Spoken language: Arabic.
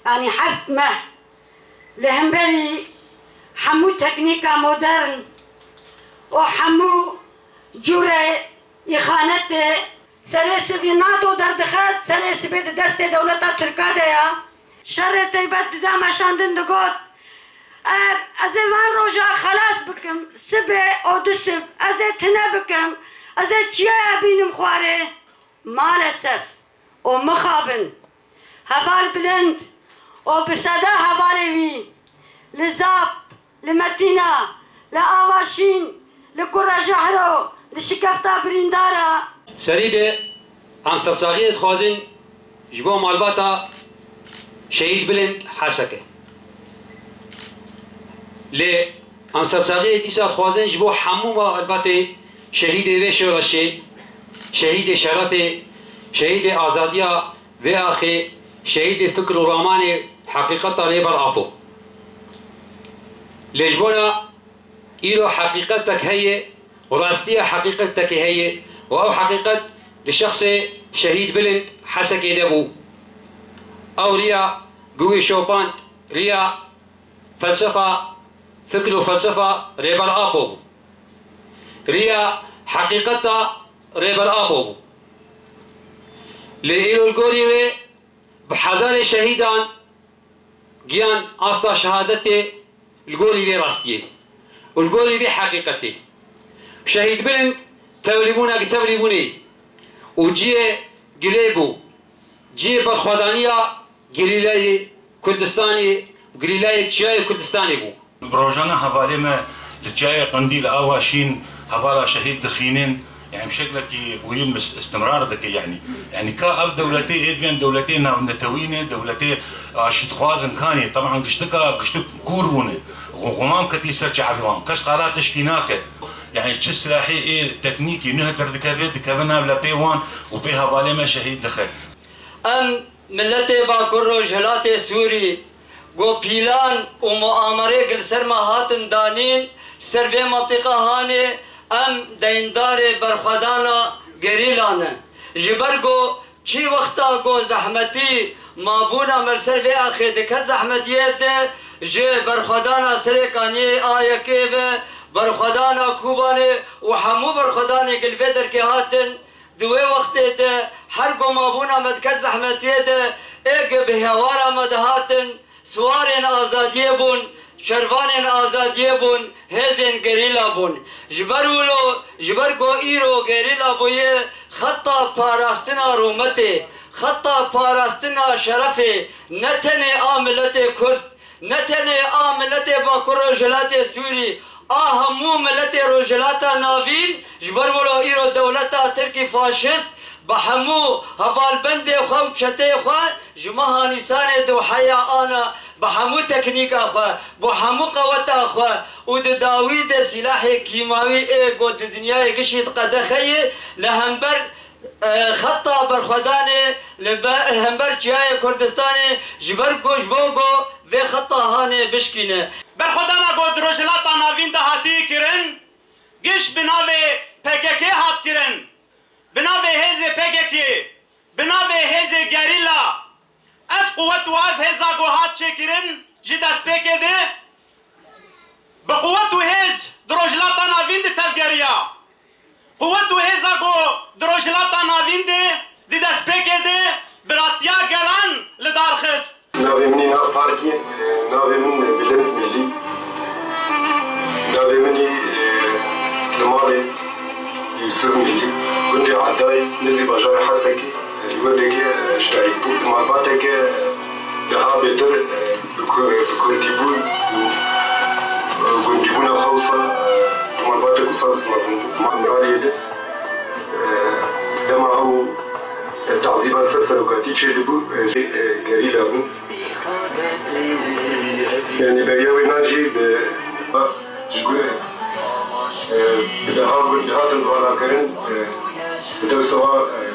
يعني حفمة لهمبري حمو تكنيكا مودرن وحمو جوري يخانته سلس بيناتو دردخات سلس بيد دست دولتا تركاديا شر تيبت دام شاندن دقوت ازي وان روجا خلاص بكم سبع او دسب ازي تنا بكم ازي تشيا بينم خواري مالسف ومخابن هبال بلند وبسدا هبالي لزاب لمتينا لآواشين لكرة جحرو لشكفتا بريندارا سريدة عم سرساغية خوازن جبو مالباتا شهيد بلند حسكة لي عم سرساغية ديسا خوازن جبو حمو مالباتا شهيد ويشو رشي شهيد شرفي شهيد آزادية وآخي شهيد فكر وراماني حقيقة ليبر آفو لجبونا إلو حقيقتك هي وراستية حقيقتك هي وأو حقيقة لشخص شهيد بلند حسك دبو أو ريا قوي شوبانت ريا فلسفة فكر وفلسفة ريبر آبو ريا حقيقتها ريبر آبو لإلو القوريوي بحزار شهيدان جيان أصلا شهادتي القولي ذي راستيه والقولي ذي حقيقتي شهيد بلند توليبونا توليبوني وجي قليبو جي برخوادانية قليلاي كردستاني وقليلاي تشاي كردستاني بو بروجانا حوالي ما لتشاي قنديل آواشين حوالا شهيد دخينين يعني بشكلك ويم استمرار ذكي يعني كاف دولتي ادمن دولتي نتوينه دولتي شتخوازن كاني طبعا قشتك كورونه وغمام كتيسر شعبهم كش قالات تشكيناك يعني تش سلاحي ايه تكنيكي نها تردكافيت كافنا بلا بيوان وبيها بالما شهيد دخل ام ملتي باكرو جلاتي سوري جو بيلان ومؤامره قل سرما هاتن دانين سربي منطقه هاني ام دیندار برخدانا گریلانا جبرگو چی وقتا گو زحمتی مابونا مرسل وی آخی دکت زحمتیت جه برخدانا سرکانی آیکی و برخدانا کوبانی و همو برخدانی گلوی در که هاتن دوی وقتی ده هر گو مابونا مدکت زحمتیت ایگ بهوارا مدهاتن سوارن آزادیه بون شروان آزادیه بون هزین گریلا بون جبرگو ایرو گریلا بویه خطا پاراستنا رومته خطا پاراستنا شرفه نتنه آملت کرد نتنه آملت باکر رجلات سوری آهمو ملت رجلات ناوین جبرگو ایرو دولتا ترکی فاشست بحمو هفال بند خو چته خو جمها نسان دو حیا انا بحمو تکنیک خو بحمو قوت خو و د داوود سلاح کیماوی اگو د دنیا گشید قدخی لهمبر خطا برخدانه لهمبر جای کردستان جبر گوش بوگو و خطا هانه بشکینه برخدانا گو دروجلات ناوین دهاتی کرن گش بناوی پکک هات کرن بنابه هزه پگکی بنابه هزه گریلا اف قوت و اف هزا گوهات چکرن جی دست پکده بقوت و هز دروجلاتا ناوین ده تفگریا قوت و هزا گو دروجلاتا ناوین ده دی دست پکده براتیا گلان لدارخست ناوی منی ناو پارکی ناوی من بلند ملی ناوی منی لمالی يوسف ملي كنت عداي نزي بجار حسكي الورقي شاي مالباتك دها بدر بكونديبون وكونديبون خوصة مالباتك وصلت لازم مع مرالي ده لما هو تعذيب سلسلة وكاتي شدبو قريلا بو يعني بياوي ناجي جقول بدها تنفعل كرن بدها سوا